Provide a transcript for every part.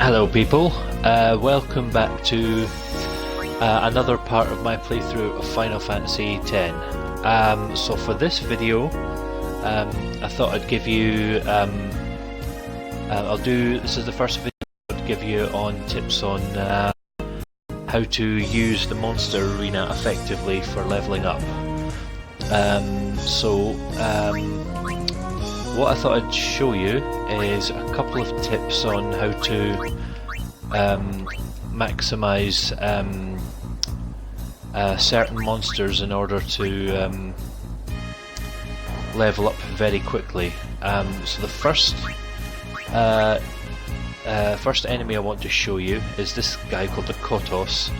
Hello people, welcome back to another part of my playthrough of Final Fantasy X. So for this video, I thought I'd give you, this is the first video I'd give you on tips on how to use the monster arena effectively for leveling up. What I thought I'd show you is a couple of tips on how to maximize certain monsters in order to level up very quickly. So the first enemy I want to show you is this guy called the Kottos.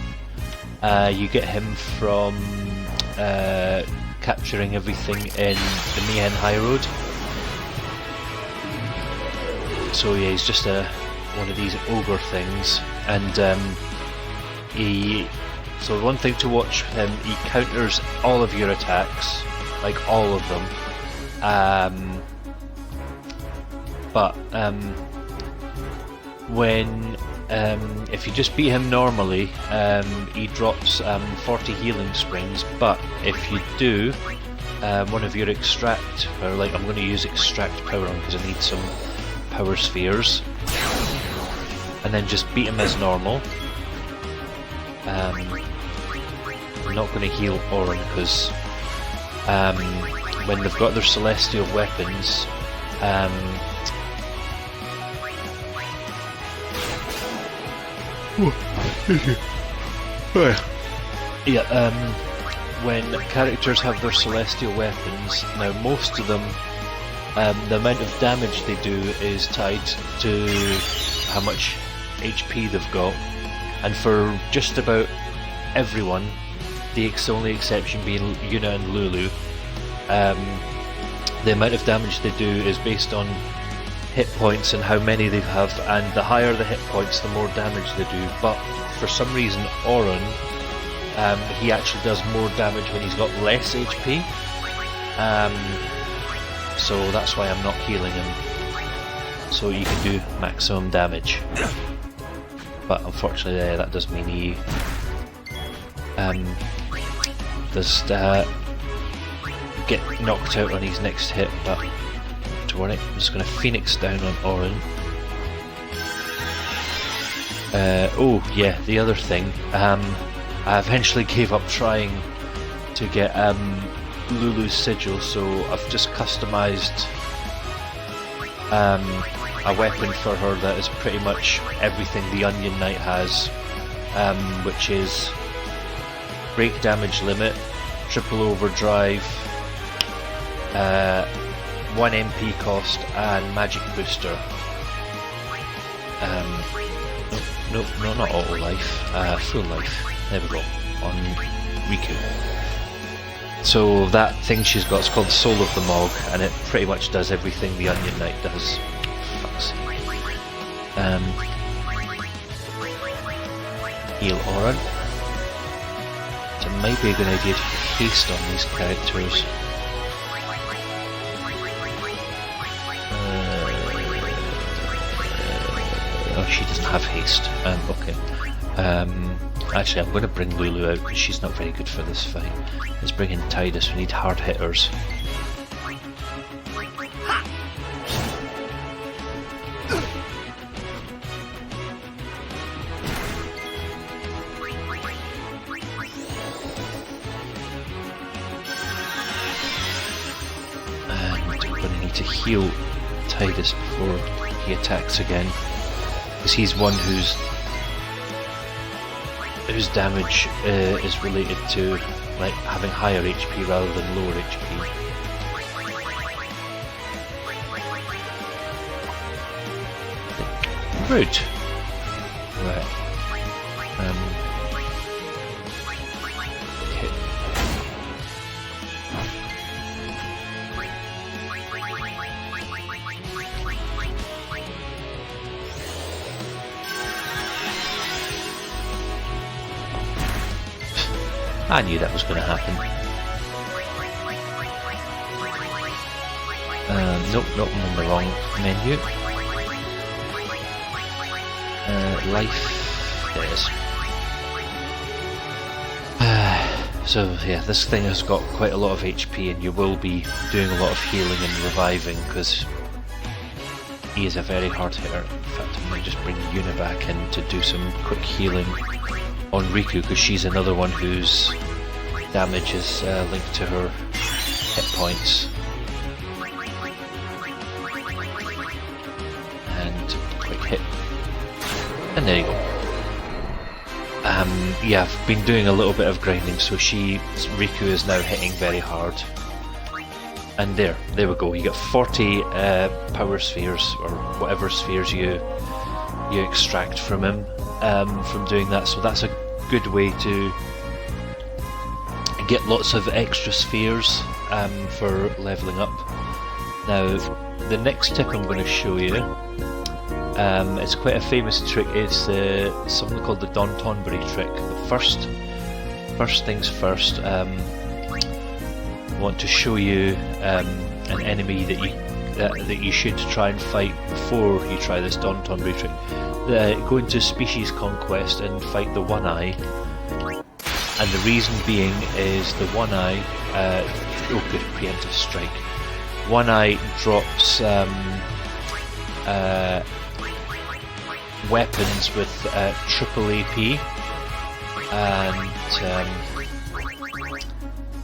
You get him from capturing everything in the Mihen High Road. So yeah, he's just one of these ogre things, and so one thing to watch him, he counters all of your attacks, like all of them, if you just beat him normally, he drops 40 healing springs, but if you do one of your extract, or like I'm going to use extract power on because I need some power spheres, and then just beat him as normal. I'm not going to heal Auron because when they've got their celestial weapons, when characters have their celestial weapons, now most of them, the amount of damage they do is tied to how much HP they've got, and for just about everyone, the only exception being Yuna and Lulu, the amount of damage they do is based on hit points and how many they have, and the higher the hit points, the more damage they do. But for some reason, Auron, he actually does more damage when he's got less HP. So that's why I'm not healing him, so you can do maximum damage. But unfortunately, that does mean he does get knocked out on his next hit. But don't worry, I'm just going to Phoenix down on Auron. Oh yeah, the other thing, I eventually gave up trying to get Lulu's sigil, so I've just customized a weapon for her that is pretty much everything the Onion Knight has, which is break damage limit, triple overdrive, 1 MP cost, and magic booster. No, not auto life, full life. There we go, on Riku. So that thing she's got is called the Soul of the Mog, and it pretty much does everything the Onion Knight does. Fuck's sake. Heal Auron. So it might be a good idea to haste on these characters. Oh, she doesn't have haste. Okay. Actually, I'm going to bring Lulu out because she's not very good for this fight. Let's bring in Tidus. We need hard hitters. And I'm going to need to heal Tidus before he attacks again, because he's one whose damage is related to like having higher HP rather than lower HP. Rude. Right. Hit. I knew that was going to happen. Nope, I'm on the wrong menu. life. There it is. So yeah, this thing has got quite a lot of HP, and you will be doing a lot of healing and reviving because he is a very hard hitter. In fact, I'm going to just bring Yuna back in to do some quick healing on Riku, because she's another one whose damage is linked to her hit points. And quick hit. And there you go. Yeah, I've been doing a little bit of grinding, so Riku is now hitting very hard. And there we go. You get 40 power spheres, or whatever spheres you extract from him from doing that. So that's a good way to get lots of extra spheres for leveling up. Now, the next tip I'm going to show you, it's quite a famous trick. It's something called the Don Tonberry trick. But first things first, I want to show you an enemy that you should try and fight before you try this Don Tonberry trick. Go into Species Conquest and fight the One Eye. And the reason being is the One Eye, oh good, preemptive strike. One Eye drops weapons with triple AP, and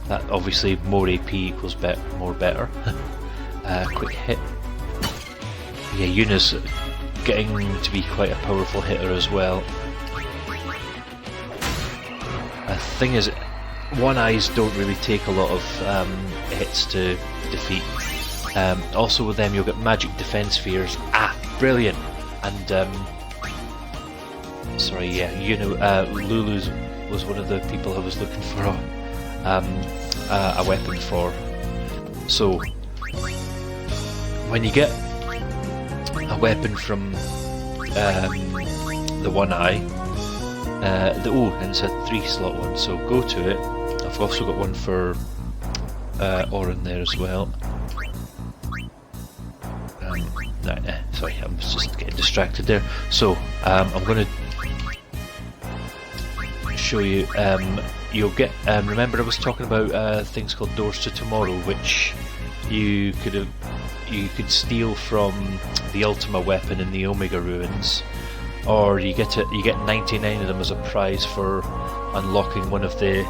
that obviously more AP equals more better. Quick hit. Yeah, Yuna's getting to be quite a powerful hitter as well. The thing is, One Eyes don't really take a lot of hits to defeat. Also with them you'll get magic defense spheres. Ah, brilliant! And sorry, yeah, Lulu's was one of the people I was looking for a weapon for. So when you get a weapon from the One Eye, and it's a 3-slot one, so go to it. I've also got one for Orin there as well. Sorry, I'm just getting distracted there. So I'm going to show you. You'll get. Remember, I was talking about things called Doors to Tomorrow, which you could steal from the Ultima weapon in the Omega Ruins, or you get 99 of them as a prize for unlocking one of the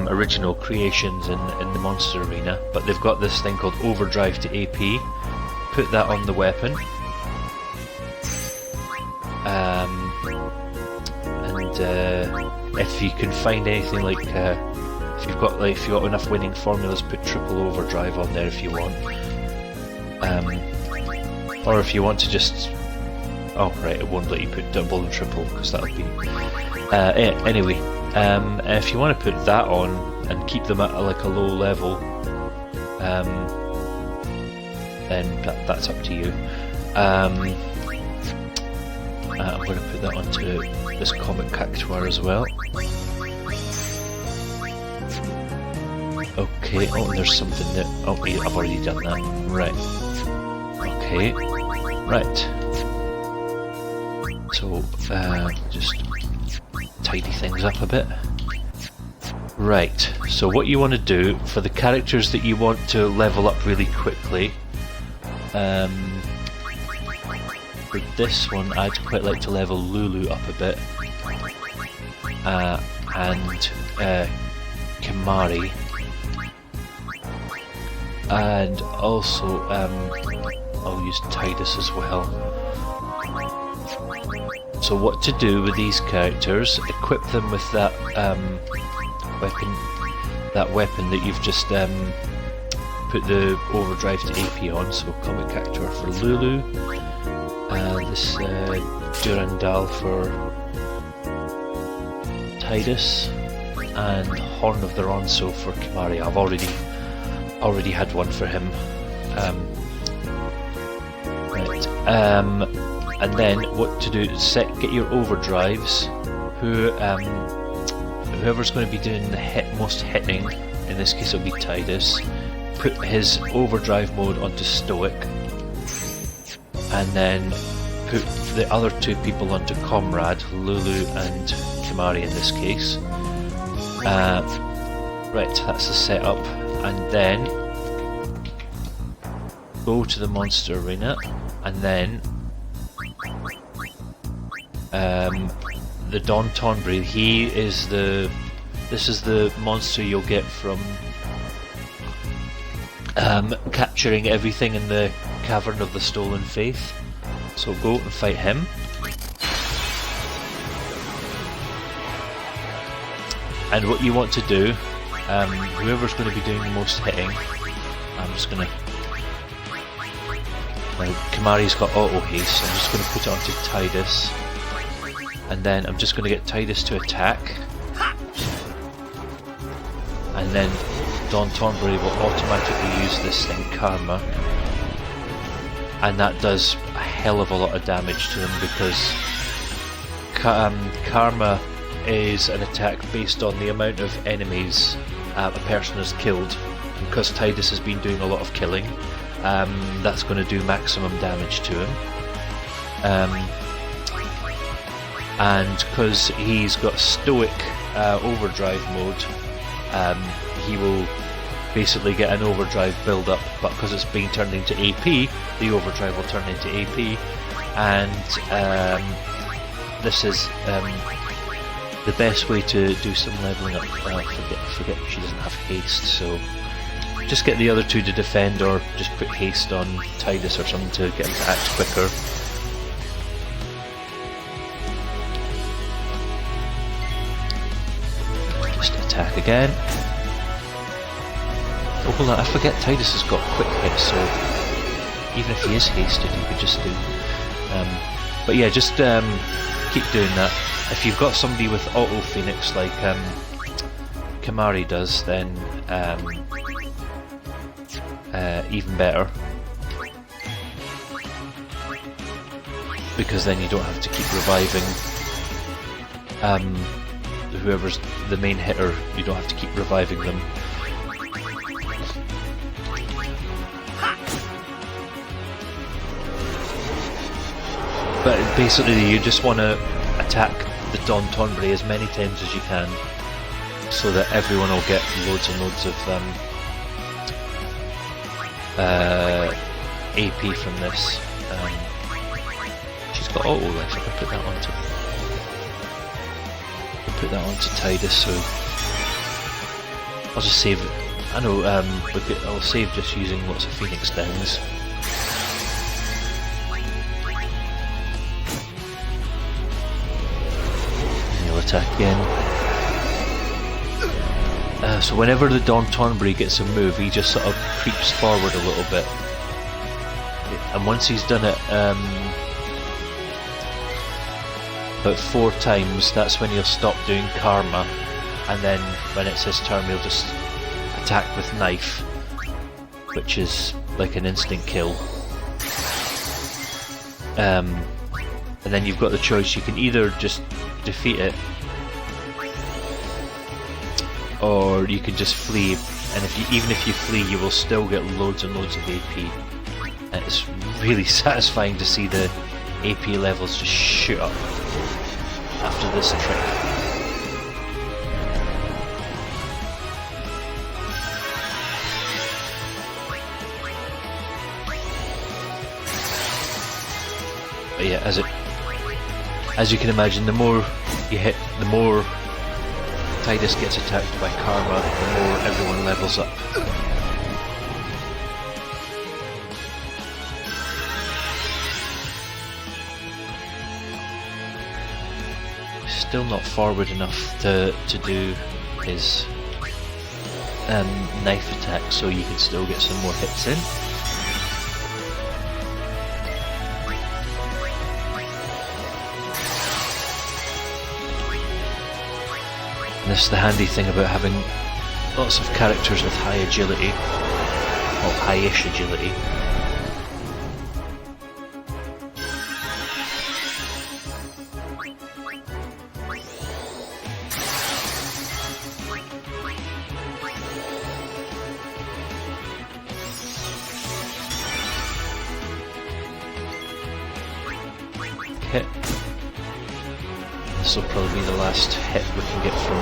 original creations in the monster arena. But they've got this thing called Overdrive to AP. Put that on the weapon, and if you can find anything like if you've got enough winning formulas, put triple overdrive on there if you want, or if you want to just it won't let you put double and triple because that would be anyway. If you want to put that on and keep them at like a low level, then that's up to you. I'm going to put that onto this comic cactuar as well. Okay, there's something that... I've already done that. Right. Okay. Right. So, just tidy things up a bit. Right, so what you want to do for the characters that you want to level up really quickly, for this one I'd quite like to level Lulu up a bit, and Kimari, and also I'll use Tidus as well. So what to do with these characters, equip them with that weapon that you've just put the overdrive to AP on, so comic cactuar for Lulu, this Durandal for Tidus, and Horn of the Ronso for Kimari. I've already had one for him. Right. And then what to do is get your overdrives. Whoever's going to be doing the most hitting, in this case it'll be Tidus, put his overdrive mode onto Stoic, and then put the other two people onto Comrade, Lulu and Kimari in this case. Right, that's the setup, and then go to the monster arena, and then the Don Tonberry. This is the monster you'll get from capturing everything in the Cavern of the Stolen Faith. So go and fight him. And what you want to do, whoever's going to be doing the most hitting, I'm just going to... Kimari's got auto haste, so I'm just going to put it onto Tidus. And then I'm just going to get Tidus to attack. And then Don Tonberry will automatically use this thing, Karma. And that does a hell of a lot of damage to him because Karma is an attack based on the amount of enemies a person has killed. Because Tidus has been doing a lot of killing, that's going to do maximum damage to him. And because he's got Stoic Overdrive mode, he will basically get an overdrive build up, but because it's being turned into AP, the overdrive will turn into AP, and this is the best way to do some leveling up. Forget she doesn't have haste, so just get the other two to defend, or just put haste on Tidus or something to get him to act quicker. Just attack again. Oh, hold on, I forget Tidus has got quick hit, so even if he is hasted, you could just do... but yeah, just keep doing that. If you've got somebody with auto Phoenix like Kimari does, then even better. Because then you don't have to keep reviving whoever's the main hitter, you don't have to keep reviving them. But basically you just want to attack the Don Tonberry as many times as you can, so that everyone will get loads and loads of AP from this. She's got auto left, I can put that onto Tidus, so I'll just save it. I know, I'll save just using lots of Phoenix Downs. Attack again. So whenever the Don Tonberry gets a move, he just sort of creeps forward a little bit, and once he's done it about 4 times, that's when he'll stop doing Karma, and then when it's his turn he'll just attack with Knife, which is like an instant kill. And then you've got the choice, you can either just defeat it, or you can just flee, and even if you flee, you will still get loads and loads of AP, and it's really satisfying to see the AP levels just shoot up after this trick. But yeah, as you can imagine, the more you hit, the more Tidus gets attacked by Karma, the more everyone levels up. Still not forward enough to do his knife attack, so you can still get some more hits in. And this is the handy thing about having lots of characters with high agility, or high-ish agility. hit. This will probably be the last hit we can get from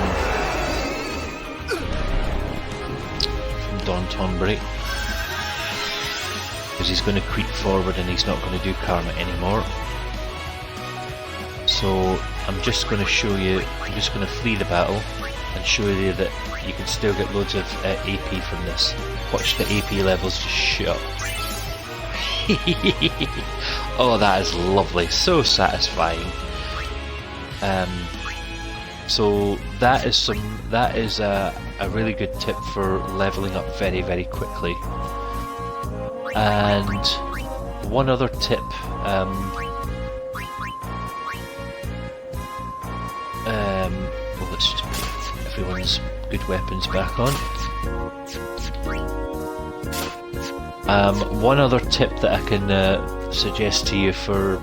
Don Tonberry, because he's going to creep forward and he's not going to do karma anymore. So I'm just going to show you, I'm just going to flee the battle and show you that you can still get loads of AP from this. Watch the AP levels just shoot up. Oh, that is lovely, so satisfying. So that is a really good tip for leveling up very, very quickly. And one other tip, well, let's just put everyone's good weapons back on. One other tip that I can suggest to you for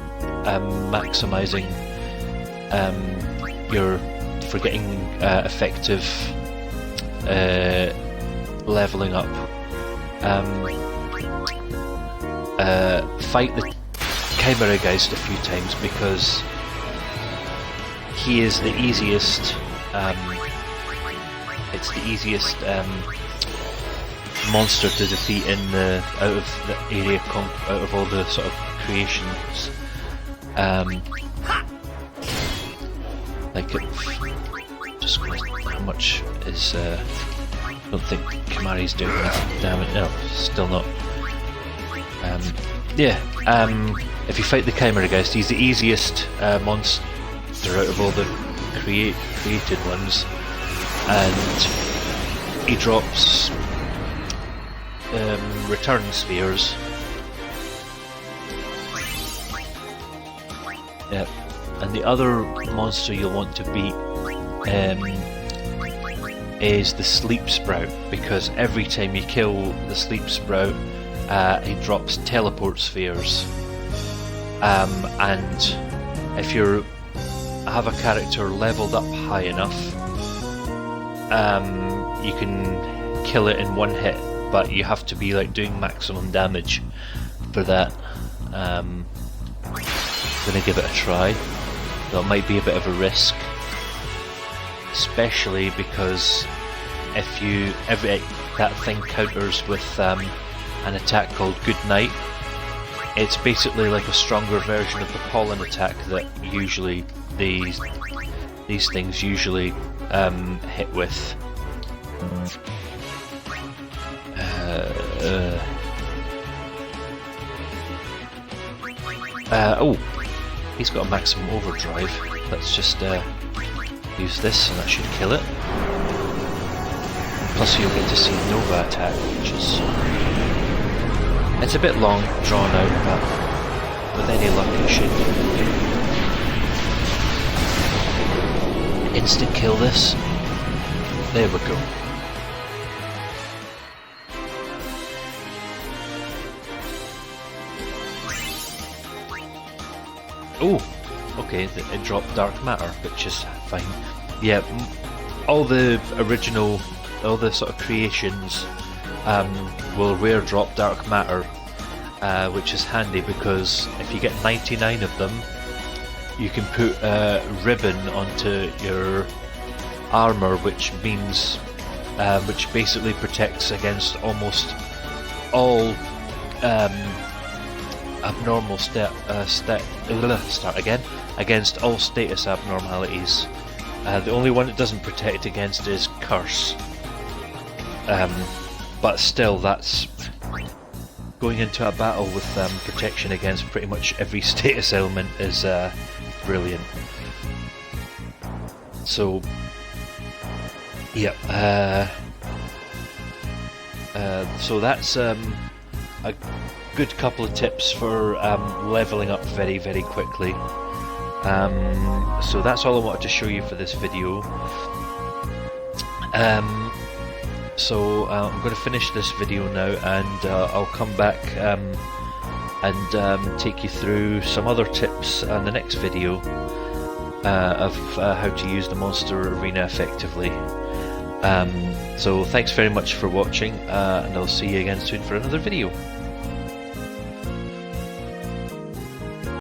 maximising for getting effective leveling up, fight the Chimera Geist a few times, because he is the easiest. It's the easiest monster to defeat in out of the area out of all the sort of creations. Like just how much is? I don't think Kimari's doing anything. Damn it! No, still not. Yeah. If you fight the Chimera Geist, he's the easiest monster out of all the created ones, and he drops return spheres. Yep. And the other monster you'll want to beat is the Sleep Sprout, because every time you kill the Sleep Sprout, he drops teleport spheres. And if you have a character leveled up high enough, you can kill it in one hit, but you have to be like doing maximum damage for that. I'm gonna give it a try. That might be a bit of a risk, especially because if that thing counters with an attack called Good Night. It's basically like a stronger version of the pollen attack that usually these things usually hit with. Oh, he's got a maximum overdrive. Let's just use this and that should kill it. Plus you'll get to see Nova attack, which is... It's a bit long, drawn out, but with any luck it should instant kill this. There we go. Oh, okay, it dropped Dark Matter, which is fine. Yeah, all the original, all the sort of creations will rare drop Dark Matter, which is handy because if you get 99 of them, you can put a ribbon onto your armor, which means, which basically protects against almost all abnormal against all status abnormalities. The only one it doesn't protect against is Curse. But still, that's going into a battle with protection against pretty much every status element is brilliant. So, yep. So that's a good couple of tips for leveling up very, very quickly. So that's all I wanted to show you for this video. So I'm going to finish this video now, and I'll come back and take you through some other tips in the next video of how to use the monster arena effectively. So thanks very much for watching, and I'll see you again soon for another video.